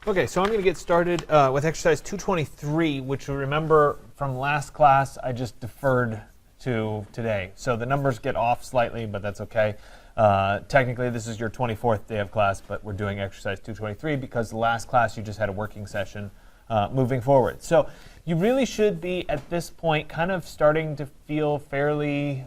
Okay, so I'm going to get started with exercise 223, which you remember from last class I just deferred to today. So the numbers get off slightly, but that's okay. Technically, this is your 24th day of class, but we're doing exercise 223 because the last class you just had a working session moving forward. So you really should be, at this point, kind of starting to feel fairly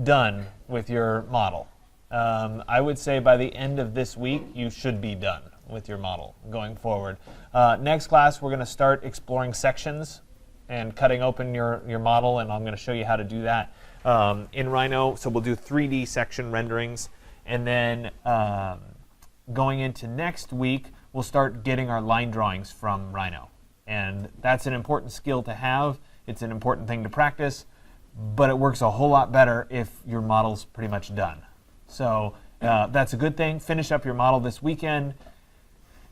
done with your model. I would say by the end of this week, you should be done with your model going forward. Next class, we're going to start exploring sections and cutting open your model, and I'm going to show you how to do that in Rhino. So we'll do 3D section renderings, and then going into next week, we'll start getting our line drawings from Rhino. And that's an important skill to have. It's an important thing to practice, but it works a whole lot better if your model's pretty much done. So that's a good thing. Finish up your model this weekend.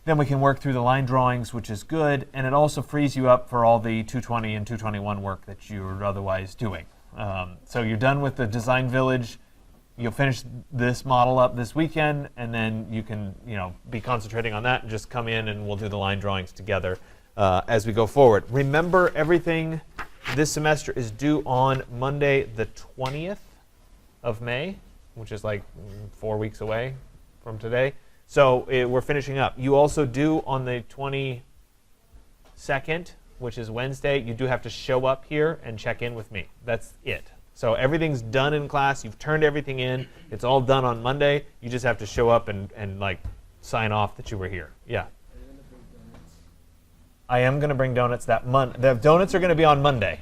Then we can work through the line drawings, which is good, and it also frees you up for all the 220 and 221 work that you're otherwise doing. So you're done with the design village. You'll finish this model up this weekend, and then you can, be concentrating on that and just come in and we'll do the line drawings together as we go forward. Remember, everything this semester is due on Monday the 20th of May, which is like 4 weeks away from today. So we're finishing up. You also do on the 22nd, which is Wednesday, you do have to show up here and check in with me. That's it. So everything's done in class. You've turned everything in. It's all done on Monday. You just have to show up and like sign off that you were here. Yeah. I am going to bring donuts that Monday. The donuts are going to be on Monday.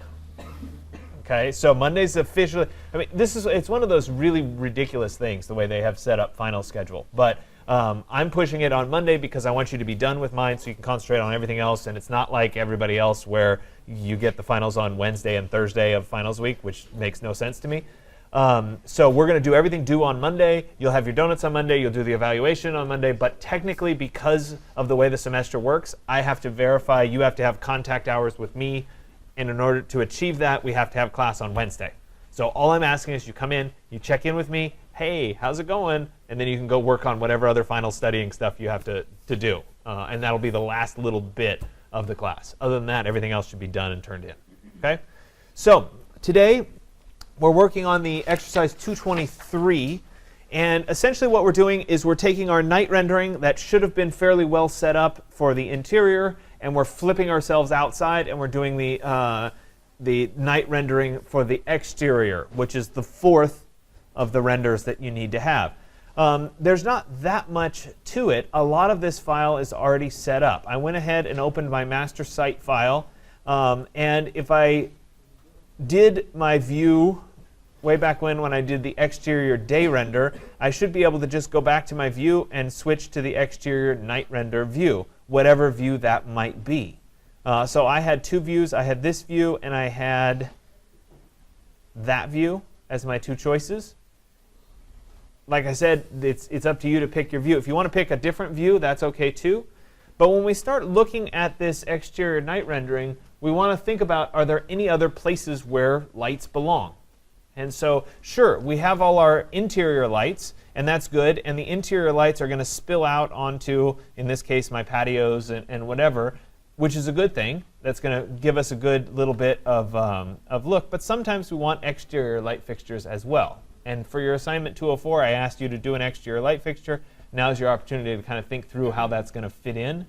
Okay, so Monday's officially, it's one of those really ridiculous things, the way they have set up final schedule. But I'm pushing it on Monday because I want you to be done with mine so you can concentrate on everything else. And it's not like everybody else where you get the finals on Wednesday and Thursday of finals week, which makes no sense to me. So we're going to do everything due on Monday. You'll have your donuts on Monday. You'll do the evaluation on Monday. But technically, because of the way the semester works, I have to verify. You have to have contact hours with me. And in order to achieve that, we have to have class on Wednesday. So all I'm asking is you come in, you check in with me. Hey, how's it going? And then you can go work on whatever other final studying stuff you have to do. And that'll be the last little bit of the class. Other than that, everything else should be done and turned in. Okay? So today, we're working on the exercise 223. And essentially what we're doing is we're taking our night rendering that should have been fairly well set up for the interior, and we're flipping ourselves outside, and we're doing the night rendering for the exterior, which is the fourth of the renders that you need to have. There's not that much to it. A lot of this file is already set up. I went ahead and opened my master site file, and if I did my view way back when I did the exterior day render, I should be able to just go back to my view and switch to the exterior night render view, whatever view that might be. So I had two views. I had this view and I had that view as my two choices. Like I said, it's up to you to pick your view. If you want to pick a different view, that's okay too. But when we start looking at this exterior night rendering, we want to think about, are there any other places where lights belong? And so, sure, we have all our interior lights, and that's good. And the interior lights are going to spill out onto, in this case, my patios and whatever, which is a good thing. That's going to give us a good little bit of look. But sometimes we want exterior light fixtures as well. And for your assignment 204, I asked you to do an exterior light fixture. Now's your opportunity to kind of think through how that's going to fit in.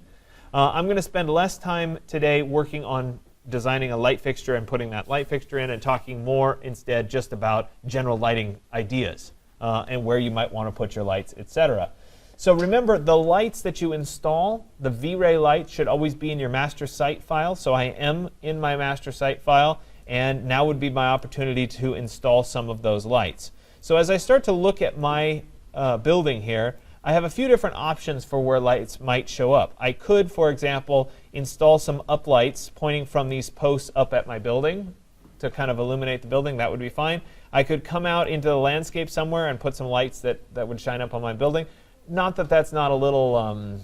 I'm going to spend less time today working on designing a light fixture and putting that light fixture in, and talking more instead just about general lighting ideas and where you might want to put your lights, etc. So remember, the lights that you install, the V-Ray light, should always be in your master site file. So I am in my master site file, and now would be my opportunity to install some of those lights. So as I start to look at my building here, I have a few different options for where lights might show up. I could, for example, install some uplights pointing from these posts up at my building to kind of illuminate the building. That would be fine. I could come out into the landscape somewhere and put some lights that would shine up on my building. Not that that's not a little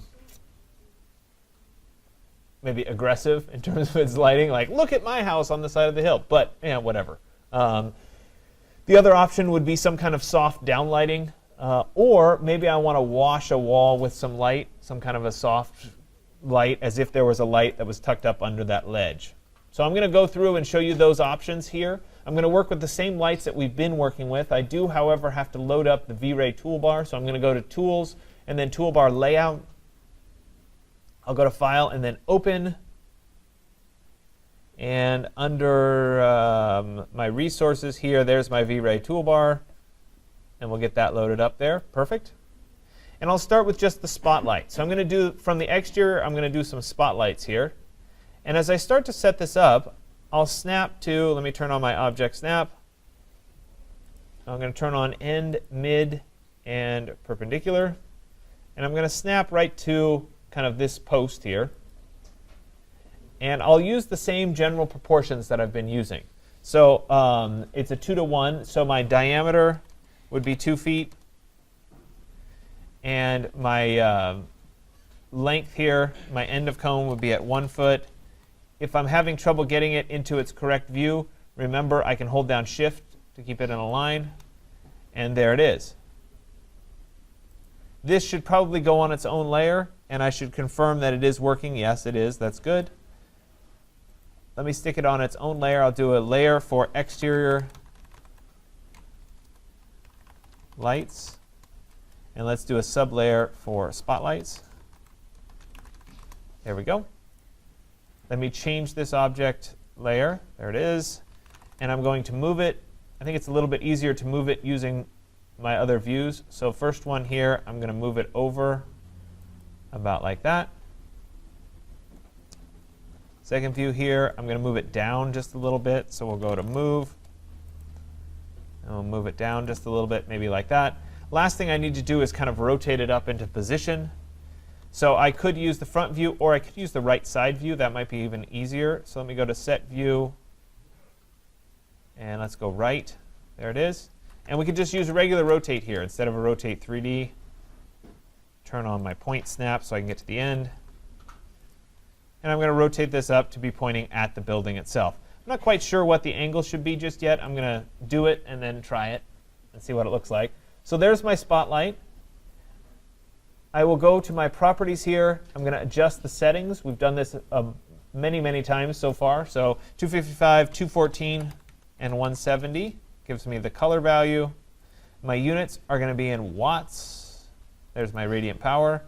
maybe aggressive in terms of its lighting, like, look at my house on the side of the hill, but yeah, whatever. The other option would be some kind of soft downlighting, or maybe I want to wash a wall with some light, some kind of a soft light as if there was a light that was tucked up under that ledge. So I'm going to go through and show you those options here. I'm going to work with the same lights that we've been working with. I do, however, have to load up the V-Ray toolbar. So I'm going to go to Tools and then Toolbar Layout. I'll go to File and then Open. And under my resources here, there's my V-Ray toolbar. And we'll get that loaded up there. Perfect. And I'll start with just the spotlight. So I'm going to do, from the exterior, I'm going to do some spotlights here. And as I start to set this up, I'll snap to, let me turn on my object snap. I'm going to turn on end, mid, and perpendicular. And I'm going to snap right to kind of this post here. And I'll use the same general proportions that I've been using. So it's a 2:1, so my diameter would be 2 feet. And my length here, my end of cone would be at 1 foot. If I'm having trouble getting it into its correct view, remember I can hold down Shift to keep it in a line. And there it is. This should probably go on its own layer, and I should confirm that it is working. Yes, it is. That's good. Let me stick it on its own layer. I'll do a layer for exterior lights. And let's do a sublayer for spotlights. There we go. Let me change this object layer. There it is. And I'm going to move it. I think it's a little bit easier to move it using my other views. So first one here, I'm going to move it over about like that. Second view here, I'm going to move it down just a little bit. So we'll go to Move. And we'll move it down just a little bit, maybe like that. Last thing I need to do is kind of rotate it up into position. So I could use the front view, or I could use the right side view. That might be even easier. So let me go to Set View. And let's go right. There it is. And we could just use a regular rotate here instead of a rotate 3D. Turn on my point snap so I can get to the end. And I'm going to rotate this up to be pointing at the building itself. I'm not quite sure what the angle should be just yet. I'm going to do it and then try it and see what it looks like. So there's my spotlight. I will go to my properties here. I'm going to adjust the settings. We've done this many, many times so far. So 255, 214, and 170 gives me the color value. My units are going to be in watts. There's my radiant power.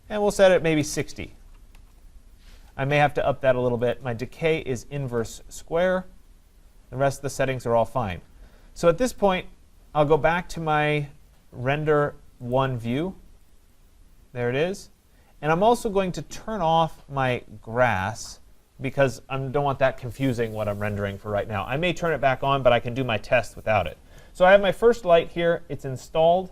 And we'll set it maybe 60. I may have to up that a little bit. My decay is inverse square. The rest of the settings are all fine. So at this point, I'll go back to my render 1 view. There it is. And I'm also going to turn off my grass because I don't want that confusing what I'm rendering for right now. I may turn it back on, but I can do my test without it. So I have my first light here. It's installed.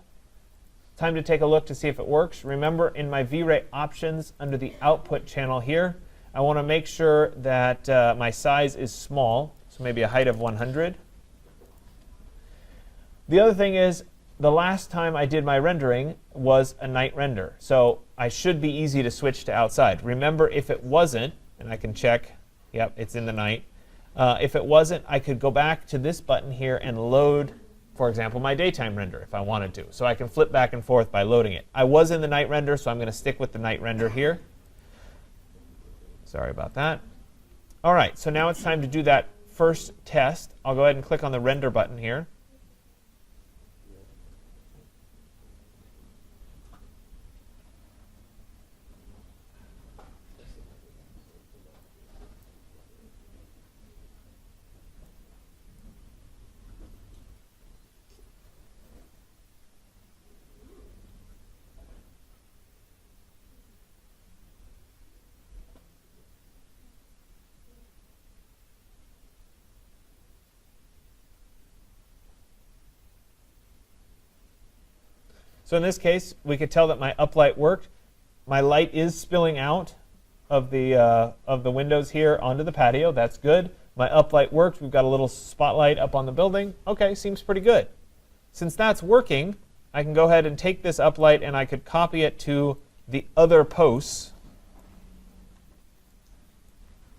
Time to take a look to see if it works. Remember, in my V-Ray options under the output channel here, I want to make sure that my size is small, so maybe a height of 100. The other thing is, the last time I did my rendering was a night render, so I should be easy to switch to outside. Remember, if it wasn't, and I can check, yep, it's in the night. If it wasn't, I could go back to this button here and load, for example, my daytime render if I wanted to. So I can flip back and forth by loading it. I was in the night render, so I'm going to stick with the night render here. Sorry about that. All right, so now it's time to do that first test. I'll go ahead and click on the render button here. So in this case, we could tell that my uplight worked. My light is spilling out of the windows here onto the patio. That's good. My uplight worked. We've got a little spotlight up on the building. OK, seems pretty good. Since that's working, I can go ahead and take this uplight and I could copy it to the other posts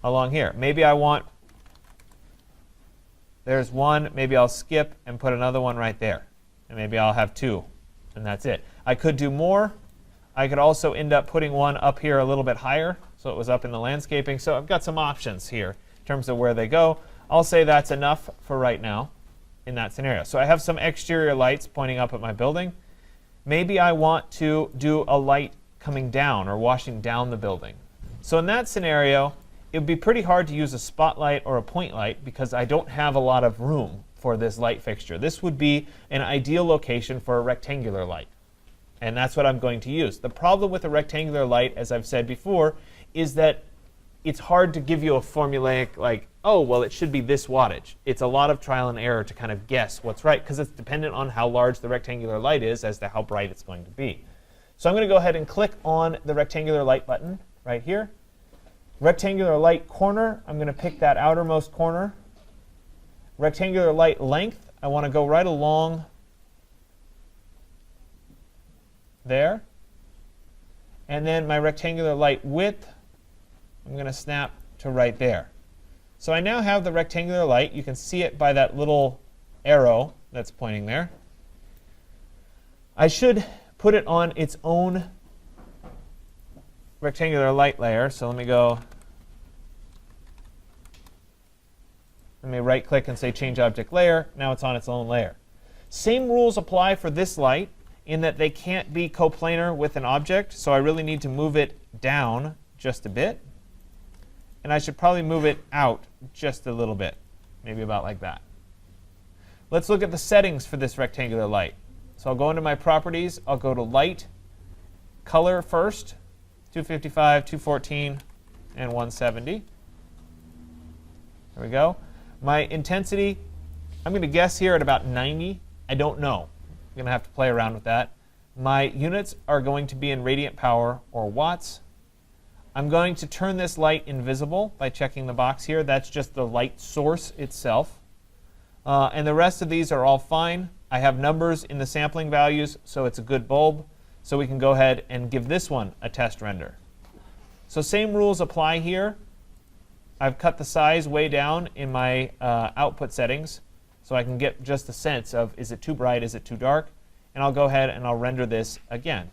along here. Maybe I want, there's one, maybe I'll skip and put another one right there. And maybe I'll have 2. And that's it. I could do more. I could also end up putting one up here a little bit higher, so it was up in the landscaping. So I've got some options here in terms of where they go. I'll say that's enough for right now in that scenario. So I have some exterior lights pointing up at my building. Maybe I want to do a light coming down or washing down the building. So in that scenario, it would be pretty hard to use a spotlight or a point light because I don't have a lot of room for this light fixture. This would be an ideal location for a rectangular light. And that's what I'm going to use. The problem with a rectangular light, as I've said before, is that it's hard to give you a formulaic, like, oh, well, it should be this wattage. It's a lot of trial and error to kind of guess what's right, because it's dependent on how large the rectangular light is as to how bright it's going to be. So I'm going to go ahead and click on the rectangular light button right here. Rectangular light corner, I'm going to pick that outermost corner. Rectangular light length, I want to go right along there. And then my rectangular light width, I'm going to snap to right there. So I now have the rectangular light. You can see it by that little arrow that's pointing there. I should put it on its own rectangular light layer. So let me go. Let me right click and say change object layer. Now it's on its own layer. Same rules apply for this light in that they can't be coplanar with an object. So I really need to move it down just a bit. And I should probably move it out just a little bit, maybe about like that. Let's look at the settings for this rectangular light. So I'll go into my properties. I'll go to light, color first, 255, 214, and 170. There we go. My intensity, I'm going to guess here at about 90. I don't know. I'm going to have to play around with that. My units are going to be in radiant power or watts. I'm going to turn this light invisible by checking the box here. That's just the light source itself. And the rest of these are all fine. I have numbers in the sampling values, so it's a good bulb. So we can go ahead and give this one a test render. So same rules apply here. I've cut the size way down in my output settings, so I can get just a sense of, is it too bright, is it too dark? And I'll go ahead and I'll render this again.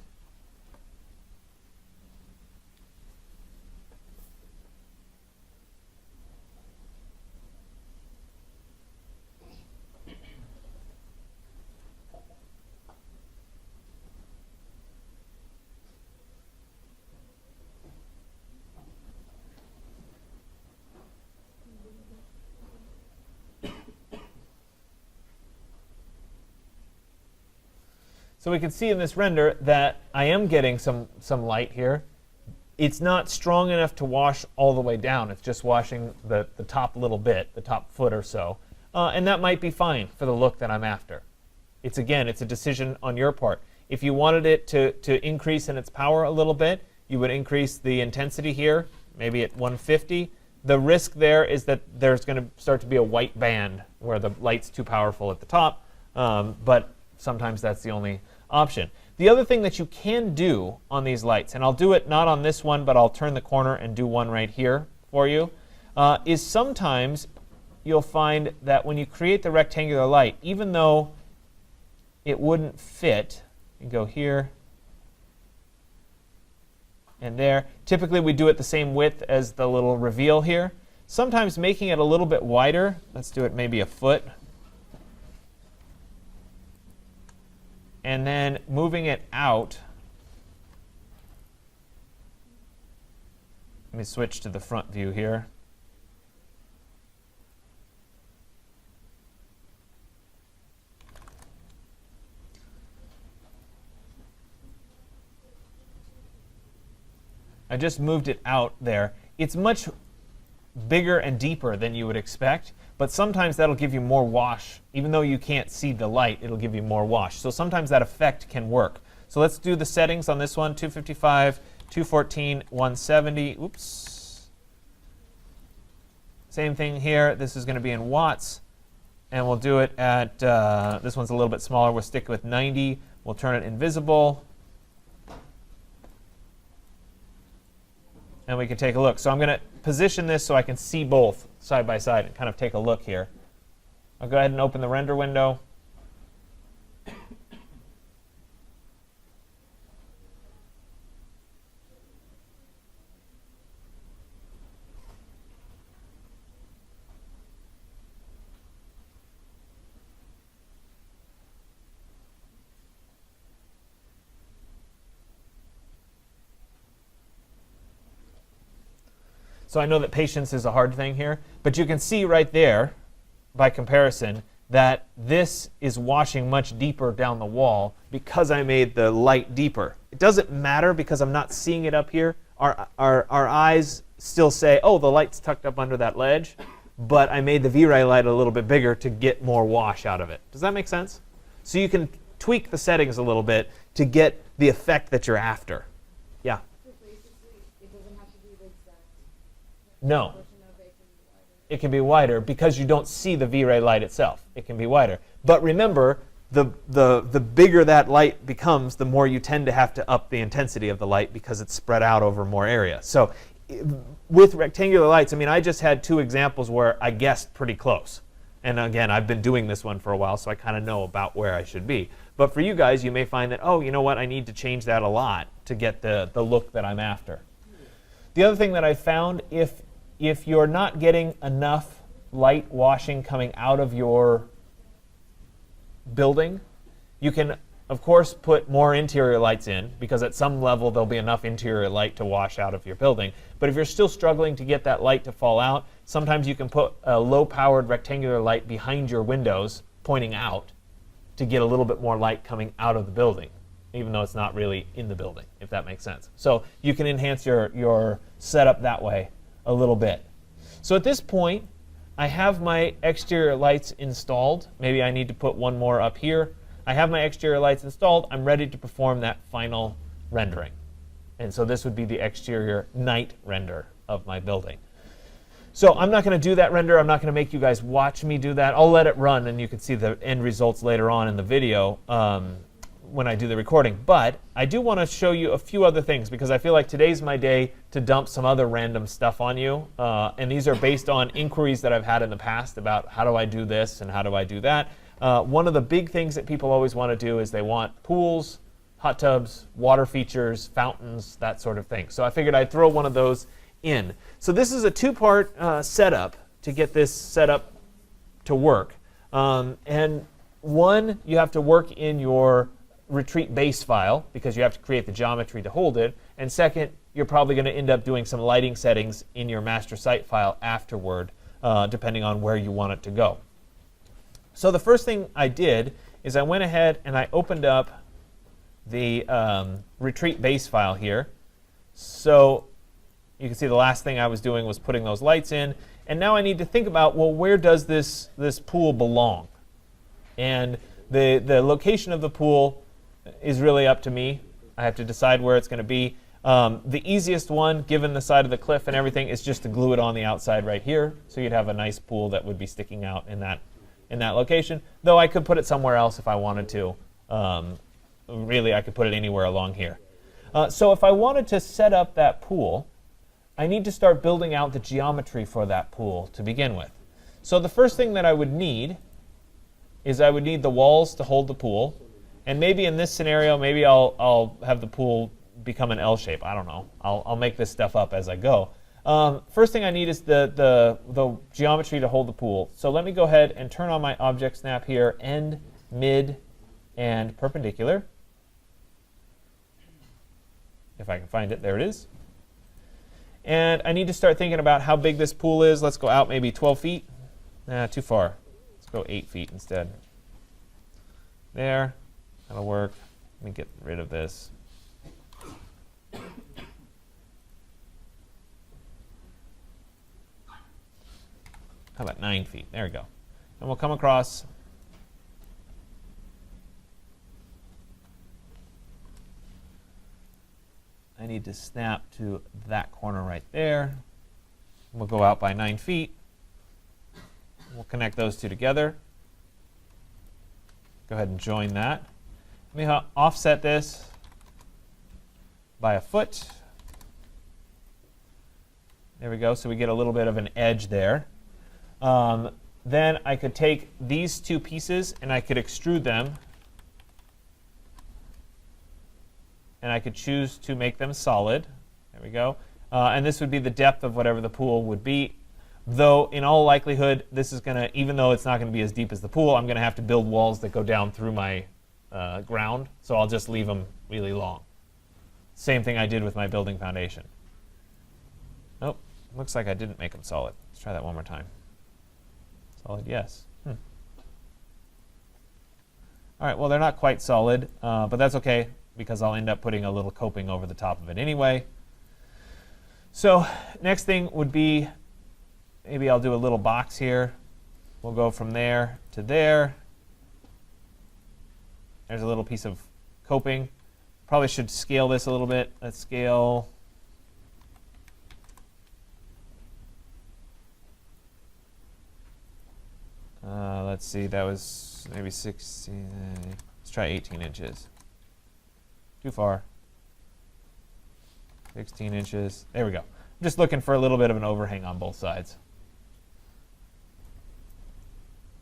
So we can see in this render that I am getting some light here. It's not strong enough to wash all the way down. It's just washing the top little bit, the top foot or so. And that might be fine for the look that I'm after. It's a decision on your part. If you wanted it to increase in its power a little bit, you would increase the intensity here, maybe at 150. The risk there is that there's going to start to be a white band where the light's too powerful at the top. But sometimes that's the only option. The other thing that you can do on these lights, and I'll do it not on this one, but I'll turn the corner and do one right here for you, is sometimes you'll find that when you create the rectangular light, even though it wouldn't fit, you go here and there. Typically we do it the same width as the little reveal here. Sometimes making it a little bit wider, let's do it maybe a foot, and then moving it out. Let me switch to the front view here. I just moved it out there. It's much bigger and deeper than you would expect, but sometimes that'll give you more wash. Even though you can't see the light, it'll give you more wash. So sometimes that effect can work. So let's do the settings on this one, 255, 214, 170. Oops. Same thing here. This is going to be in watts, and we'll do it at, this one's a little bit smaller. We'll stick with 90. We'll turn it invisible. And we can take a look. So I'm going to position this so I can see both side by side and kind of take a look here. I'll go ahead and open the render window. So I know that patience is a hard thing here, but you can see right there, by comparison, that this is washing much deeper down the wall because I made the light deeper. It doesn't matter because I'm not seeing it up here. Our eyes still say, oh, the light's tucked up under that ledge, but I made the V-Ray light a little bit bigger to get more wash out of it. Does that make sense? So you can tweak the settings a little bit to get the effect that you're after. Yeah? So basically, it doesn't have to be the exact No. portion of it, can be wider. It can be wider because you don't see the V-Ray light itself. It can be wider. But remember, the bigger that light becomes, the more you tend to have to up the intensity of the light because it's spread out over more area. So with rectangular lights, I mean, I just had 2 examples where I guessed pretty close. And again, I've been doing this one for a while, so I kind of know about where I should be. But for you guys, you may find that, oh, you know what, I need to change that a lot to get the look that I'm after. The other thing that I found, if you're not getting enough light washing coming out of your building, you can, of course, put more interior lights in, because at some level there'll be enough interior light to wash out of your building. But if you're still struggling to get that light to fall out, sometimes you can put a low-powered rectangular light behind your windows pointing out to get a little bit more light coming out of the building, even though it's not really in the building, if that makes sense. So you can enhance your setup that way a little bit. So at this point, I have my exterior lights installed. Maybe I need to put one more up here. I have my exterior lights installed. I'm ready to perform that final rendering. And so this would be the exterior night render of my building. So I'm not going to do that render. I'm not going to make you guys watch me do that. I'll let it run, and you can see the end results later on in the video when I do the recording. But I do want to show you a few other things, because I feel like today's my day to dump some other random stuff on you. And these are based on inquiries that I've had in the past about how do I do this and how do I do that. One of the big things that people always want to do is they want pools, hot tubs, water features, fountains, that sort of thing. So I figured I'd throw one of those in. So this is a 2-part setup to get this setup to work. And one, you have to work in your retreat base file, because you have to create the geometry to hold it. And second, you're probably going to end up doing some lighting settings in your master site file afterward, depending on where you want it to go. So the first thing I did is I went ahead and I opened up the retreat base file here. So you can see the last thing I was doing was putting those lights in. And now I need to think about, well, where does this pool belong? And the location of the pool is really up to me. I have to decide where it's going to be. The easiest one, given the side of the cliff and everything, is just to glue it on the outside right here. So you'd have a nice pool that would be sticking out in that location. Though I could put it somewhere else if I wanted to. Really, I could put it anywhere along here. So if I wanted to set up that pool, I need to start building out the geometry for that pool to begin with. So the first thing that I would need is I would need the walls to hold the pool. And maybe in this scenario, maybe I'll have the pool become an L shape. I don't know. I'll make this stuff up as I go. First thing I need is the geometry to hold the pool. So let me go ahead and turn on my object snap here, end, mid, and perpendicular. If I can find it, there it is. And I need to start thinking about how big this pool is. Let's go out maybe 12 feet. Nah, too far. Let's go 8 feet instead. There. That'll work. Let me get rid of this. How about 9 feet? There we go. And we'll come across. I need to snap to that corner right there. We'll go out by 9 feet. We'll connect those two together. Go ahead and join that. Let me offset this by a foot. There we go. So we get a little bit of an edge there. Then I could take these two pieces and I could extrude them. And I could choose to make them solid. There we go. And this would be the depth of whatever the pool would be. Though, in all likelihood, this is going to, even though it's not going to be as deep as the pool, I'm going to have to build walls that go down through my ground. So I'll just leave them really long. Same thing I did with my building foundation. Oh, Looks like I didn't make them solid. Let's try that one more time. Solid, yes. All right, well, they're not quite solid, but that's okay because I'll end up putting a little coping over the top of it anyway. So next thing would be, maybe I'll do a little box here. We'll go from there to there. There's a little piece of coping. Probably should scale this a little bit. Let's scale. Let's see, that was maybe 16. Let's try 18 inches. Too far. 16 inches. There we go. I'm just looking for a little bit of an overhang on both sides.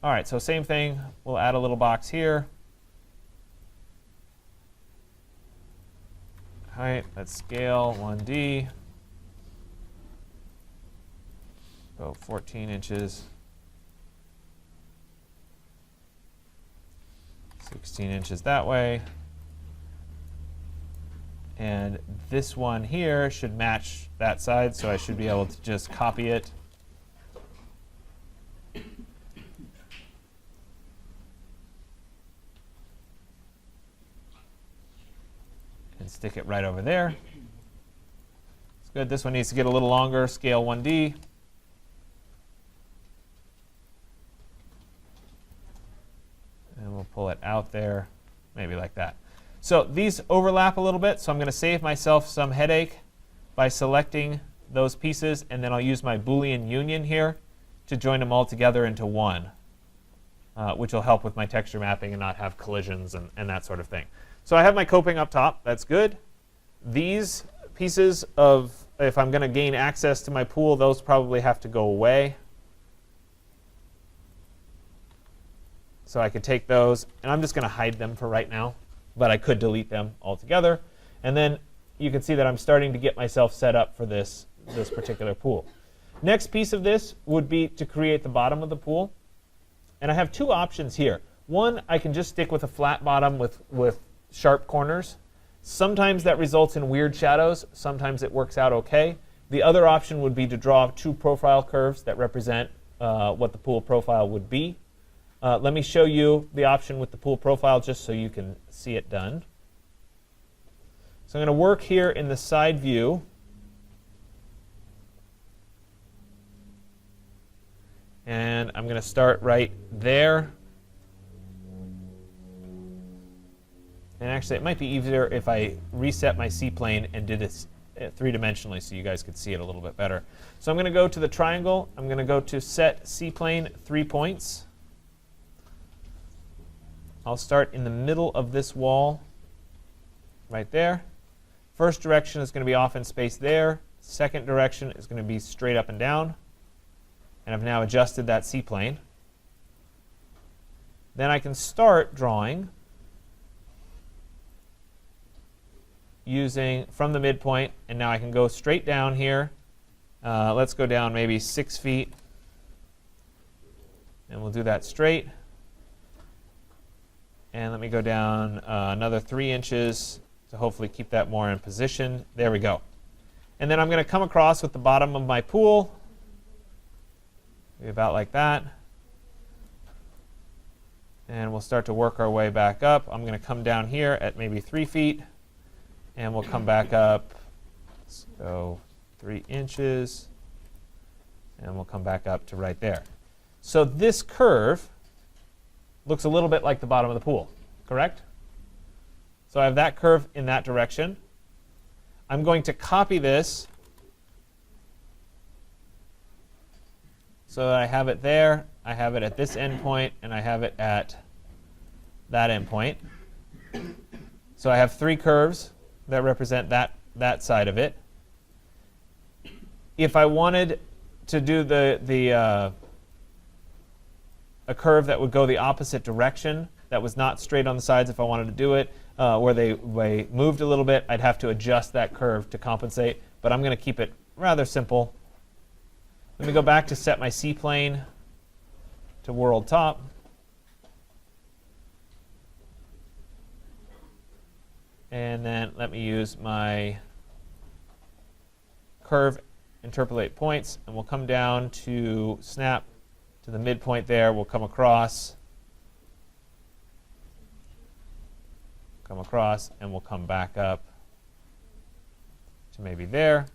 All right, so same thing. We'll add a little box here. All right, let's scale 1D. Go 14 inches. 16 inches that way. And this one here should match that side, so I should be able to just copy it. And stick it right over there. It's good. This one needs to get a little longer. Scale 1D. And we'll pull it out there, maybe like that. So these overlap a little bit, so I'm going to save myself some headache by selecting those pieces, and then I'll use my Boolean union here to join them all together into one, which will help with my texture mapping and not have collisions and that sort of thing. So I have my coping up top. That's good. These pieces of, if I'm going to gain access to my pool, those probably have to go away. So I could take those, and I'm just going to hide them for right now, but I could delete them altogether. And then you can see that I'm starting to get myself set up for this particular pool. Next piece of this would be to create the bottom of the pool. And I have two options here. One, I can just stick with a flat bottom with sharp corners. Sometimes that results in weird shadows. Sometimes it works out okay. The other option would be to draw two profile curves that represent what the pool profile would be. Let me show you the option with the pool profile just so you can see it done. So I'm going to work here in the side view. And I'm going to start right there. And actually, it might be easier if I reset my C-plane and did this three-dimensionally so you guys could see it a little bit better. So I'm going to go to the triangle. I'm going to go to set C-plane 3 points. I'll start in the middle of this wall right there. First direction is going to be off in space there. Second direction is going to be straight up and down. And I've now adjusted that C-plane. Then I can start drawing using from the midpoint, and now I can go straight down here. Let's go down maybe 6 feet. And we'll do that straight. And let me go down another 3 inches to hopefully keep that more in position. There we go. And then I'm going to come across with the bottom of my pool, maybe about like that. And we'll start to work our way back up. I'm going to come down here at maybe 3 feet, and we'll come back up. Let's go 3 inches, and we'll come back up to right there. So this curve looks a little bit like the bottom of the pool, correct? So I have that curve in that direction. I'm going to copy this so that I have it there, I have it at this endpoint, and I have it at that endpoint. So I have 3 curves that represent that side of it. If I wanted to do a curve that would go the opposite direction, that was not straight on the sides if I wanted to do it, where they moved a little bit, I'd have to adjust that curve to compensate, but I'm going to keep it rather simple. Let me go back to set my C-plane to world top. And then let me use my curve interpolate points, and we'll come down to snap to the midpoint there. We'll come across, and we'll come back up to maybe there.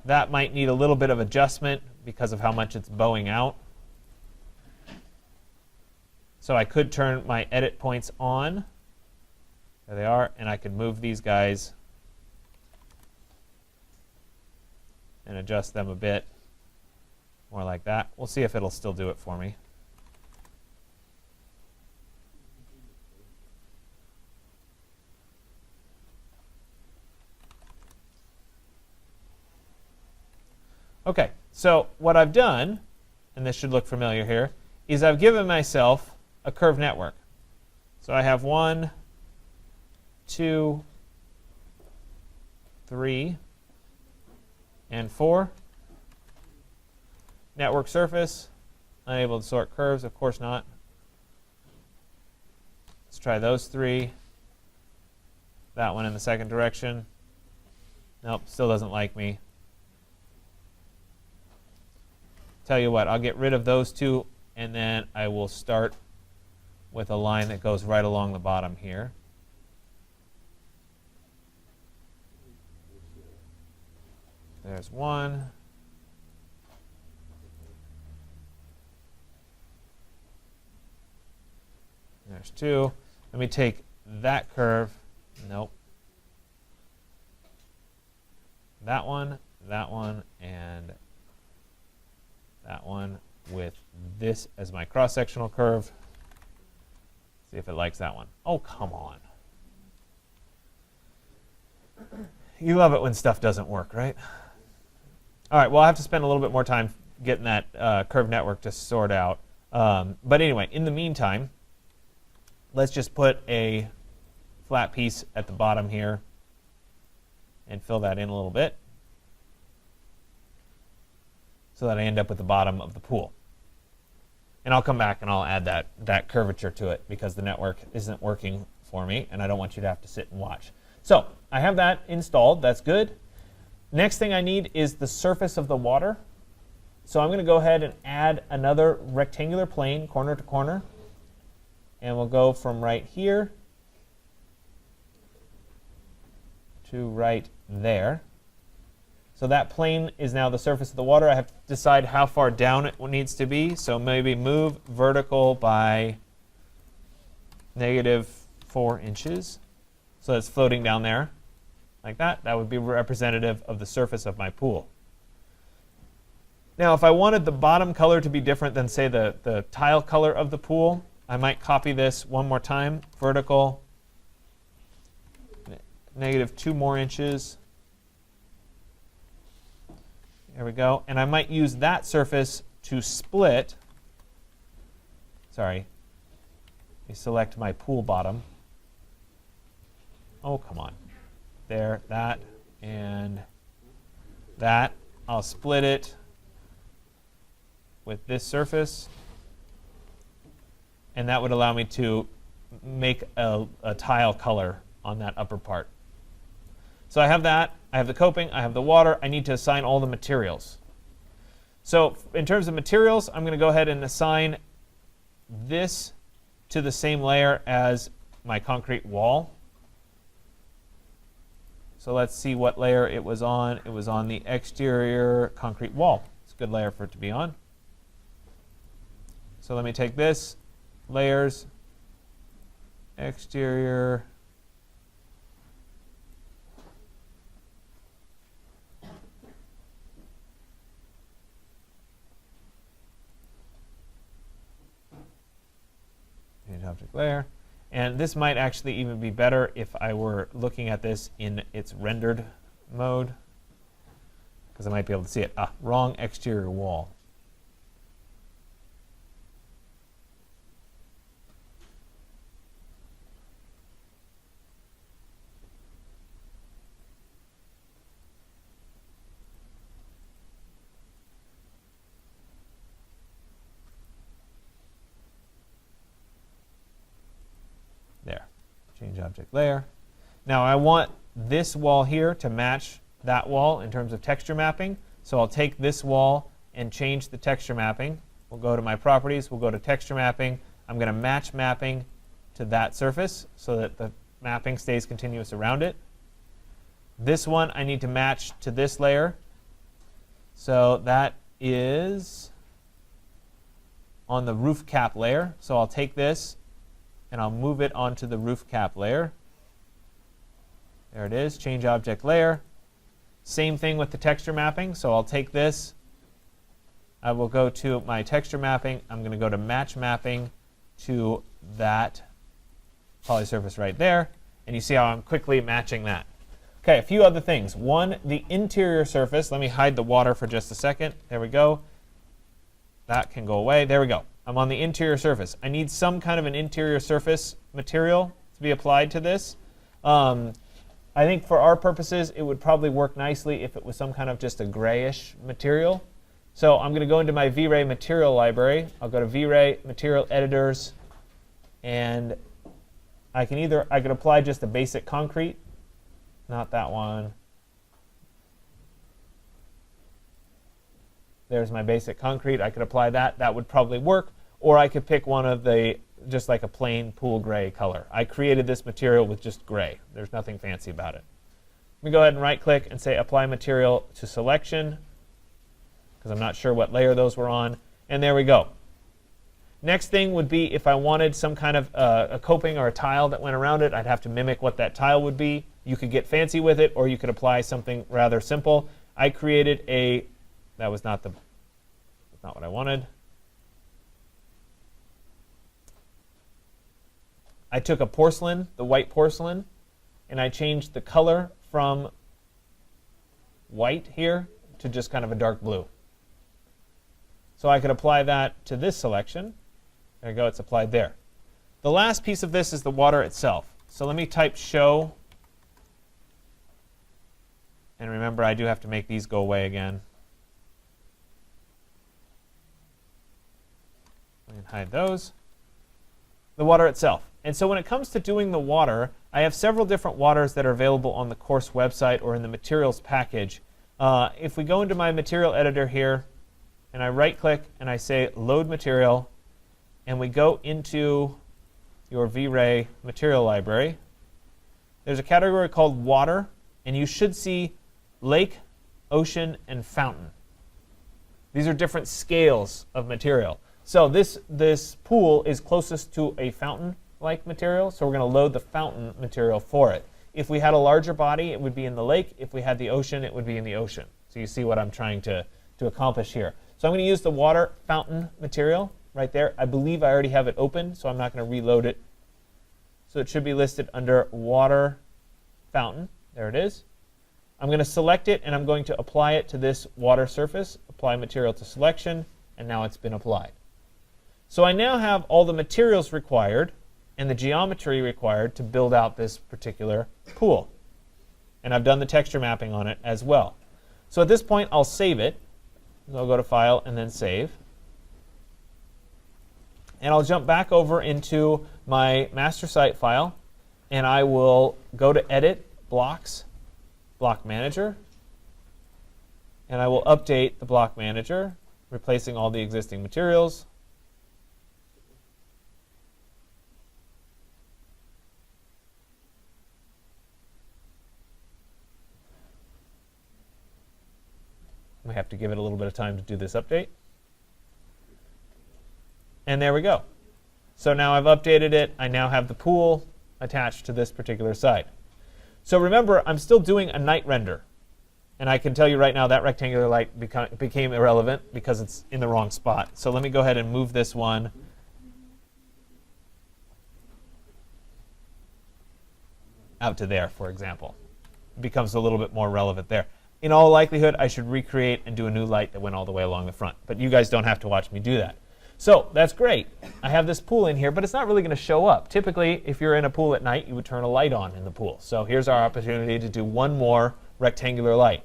That might need a little bit of adjustment because of how much it's bowing out. So I could turn my edit points on. There they are, and I could move these guys and adjust them a bit more like that. We'll see if it'll still do it for me. Okay, so what I've done, and this should look familiar here, is I've given myself a curved network. So I have 1, 2, 3, and 4. Network surface, unable to sort curves, of course not. Let's try those 3. That one in the second direction. Nope, still doesn't like me. Tell you what, I'll get rid of those 2, and then I will start with a line that goes right along the bottom here. There's 1. There's 2. Let me take that curve. Nope. That one, and that one with this as my cross-sectional curve. See if it likes that one. Oh, come on. You love it when stuff doesn't work, right? All right, well, I have to spend a little bit more time getting that curved network to sort out. But anyway, in the meantime, let's just put a flat piece at the bottom here and fill that in a little bit so that I end up with the bottom of the pool. And I'll come back and I'll add that curvature to it because the network isn't working for me and I don't want you to have to sit and watch. So I have that installed. That's good. Next thing I need is the surface of the water. So I'm going to go ahead and add another rectangular plane corner to corner. And we'll go from right here to right there. So that plane is now the surface of the water. I have to decide how far down it needs to be. So maybe move vertical by -4 inches. So it's floating down there like that. That would be representative of the surface of my pool. Now, if I wanted the bottom color to be different than, say, the tile color of the pool, I might copy this one more time. Vertical, -2 more inches. There we go. And I might use that surface to split. Sorry. Let me select my pool bottom. Oh, come on. There, that, and that. I'll split it with this surface. And that would allow me to make a tile color on that upper part. So I have that. I have the coping. I have the water. I need to assign all the materials. So in terms of materials, I'm going to go ahead and assign this to the same layer as my concrete wall. So let's see what layer it was on. It was on the exterior concrete wall. It's a good layer for it to be on. So let me take this, layers, exterior, object layer. And this might actually even be better if I were looking at this in its rendered mode, because I might be able to see it. Ah, wrong exterior wall. There. Change object layer. Now I want this wall here to match that wall in terms of texture mapping. So I'll take this wall and change the texture mapping. We'll go to my properties, we'll go to texture mapping. I'm going to match mapping to that surface so that the mapping stays continuous around it. This one I need to match to this layer. So that is on the roof cap layer. So I'll take this and I'll move it onto the roof cap layer. There it is, change object layer. Same thing with the texture mapping. So I'll take this, I will go to my texture mapping. I'm going to go to match mapping to that polysurface right there. And you see how I'm quickly matching that. Okay, a few other things. One, the interior surface. Let me hide the water for just a second. There we go. That can go away. There we go. I'm on the interior surface. I need some kind of an interior surface material to be applied to this. I think for our purposes, it would probably work nicely if it was some kind of just a grayish material. So I'm going to go into my V-Ray material library. I'll go to V-Ray material editors, and I could apply just a basic concrete, not that one. There's my basic concrete. I could apply that. That would probably work. Or I could pick one of the, just like a plain pool gray color. I created this material with just gray. There's nothing fancy about it. Let me go ahead and right click and say apply material to selection, because I'm not sure what layer those were on. And there we go. Next thing would be if I wanted some kind of a coping or a tile that went around it, I'd have to mimic what that tile would be. You could get fancy with it, or you could apply something rather simple. I created a, that was not what I wanted. I took a porcelain, the white porcelain, and I changed the color from white here to just kind of a dark blue. So I could apply that to this selection. There you go, it's applied there. The last piece of this is the water itself. So let me type show. And remember, I do have to make these go away again. And hide those. The water itself. And so when it comes to doing the water, I have several different waters that are available on the course website or in the materials package. If we go into my material editor here, and I right click and I say load material, and we go into your V-Ray material library, there's a category called water, and you should see lake, ocean, and fountain. These are different scales of material. So this pool is closest to a fountain-like material, so we're going to load the fountain material for it. If we had a larger body, it would be in the lake. If we had the ocean, it would be in the ocean. So you see what I'm trying to accomplish here. So I'm going to use the water fountain material right there. I believe I already have it open, so I'm not going to reload it. So it should be listed under water fountain. There it is. I'm going to select it, and I'm going to apply it to this water surface. Apply material to selection, and now it's been applied. So I now have all the materials required and the geometry required to build out this particular pool. And I've done the texture mapping on it as well. So at this point, I'll save it. I'll go to File and then Save. And I'll jump back over into my master site file, and I will go to Edit, Blocks, Block Manager. And I will update the Block Manager, replacing all the existing materials. We have to give it a little bit of time to do this update. And there we go. So now I've updated it. I now have the pool attached to this particular site. So remember, I'm still doing a night render. And I can tell you right now that rectangular light became irrelevant because it's in the wrong spot. So let me go ahead and move this one out to there, for example. It becomes a little bit more relevant there. In all likelihood, I should recreate and do a new light that went all the way along the front. But you guys don't have to watch me do that. So that's great. I have this pool in here, but it's not really going to show up. Typically, if you're in a pool at night, you would turn a light on in the pool. So here's our opportunity to do one more rectangular light.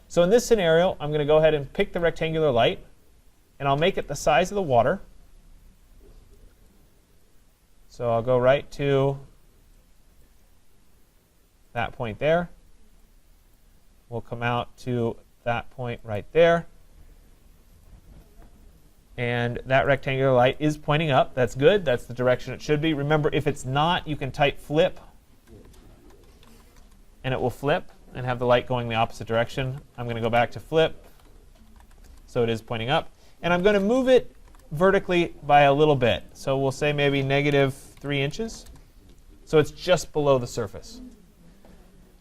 So in this scenario, I'm going to go ahead and pick the rectangular light, and I'll make it the size of the water. So I'll go right to that point there. will come out to that point right there. And that rectangular light is pointing up. That's good. That's the direction it should be. Remember, if it's not, you can type flip, and it will flip and have the light going the opposite direction. I'm going to go back to flip, so it is pointing up. And I'm going to move it vertically by a little bit. So we'll say maybe -3 inches. So it's just below the surface.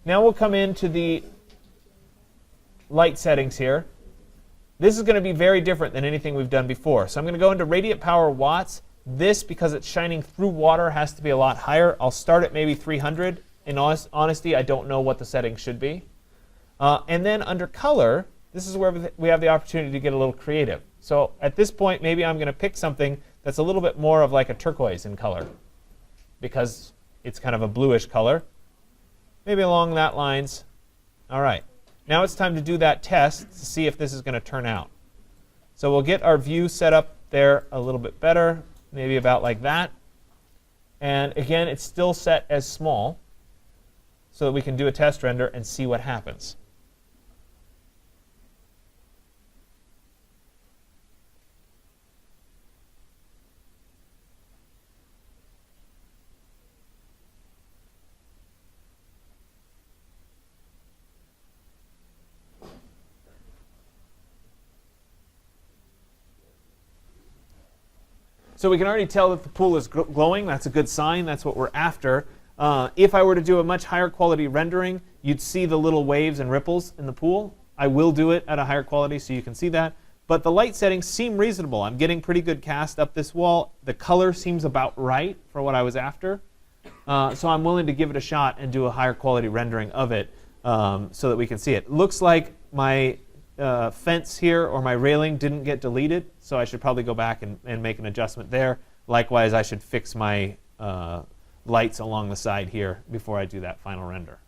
Now we'll come into the light settings here. This is going to be very different than anything we've done before. So I'm going to go into radiant power watts. This, because it's shining through water, has to be a lot higher. I'll start at maybe 300. In honesty, I don't know what the settings should be. And then under color, this is where we have the opportunity to get a little creative. So at this point, maybe I'm going to pick something that's a little bit more of like a turquoise in color, because it's kind of a bluish color. Maybe along that lines. All right. Now it's time to do that test to see if this is going to turn out. So we'll get our view set up there a little bit better, maybe about like that. And again, it's still set as small so that we can do a test render and see what happens. So we can already tell that the pool is glowing. That's a good sign. That's what we're after. If I were to do a much higher quality rendering, you'd see the little waves and ripples in the pool. I will do it at a higher quality so you can see that. But the light settings seem reasonable. I'm getting pretty good cast up this wall. The color seems about right for what I was after. So I'm willing to give it a shot and do a higher quality rendering of it so that we can see it. Looks like my fence here or my railing didn't get deleted, so I should probably go back and make an adjustment there. Likewise, I should fix my lights along the side here before I do that final render.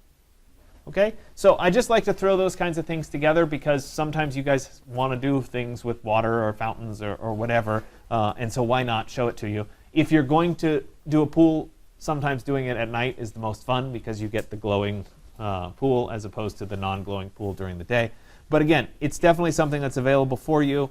Okay, so I just like to throw those kinds of things together because sometimes you guys want to do things with water or fountains or whatever, and so why not show it to you. If you're going to do a pool, sometimes doing it at night is the most fun because you get the glowing pool as opposed to the non-glowing pool during the day. But again, it's definitely something that's available for you.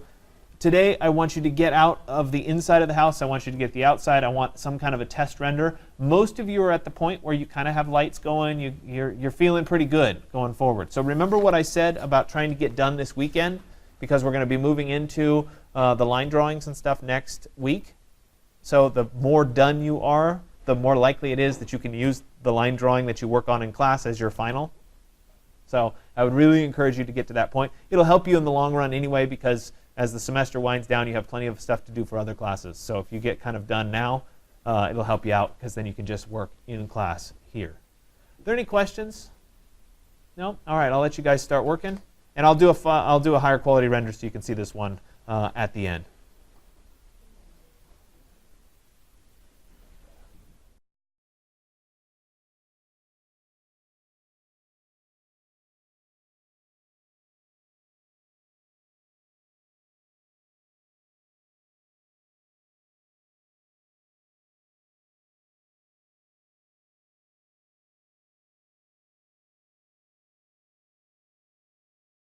Today, I want you to get out of the inside of the house. I want you to get the outside. I want some kind of a test render. Most of you are at the point where you kind of have lights going. You're feeling pretty good going forward. So remember what I said about trying to get done this weekend, because we're going to be moving into the line drawings and stuff next week. So the more done you are, the more likely it is that you can use the line drawing that you work on in class as your final. So I would really encourage you to get to that point. It'll help you in the long run anyway, because as the semester winds down, you have plenty of stuff to do for other classes. So if you get kind of done now, it'll help you out, because then you can just work in class here. Are there any questions? No? All right, I'll let you guys start working. And I'll do a higher quality render so you can see this one at the end.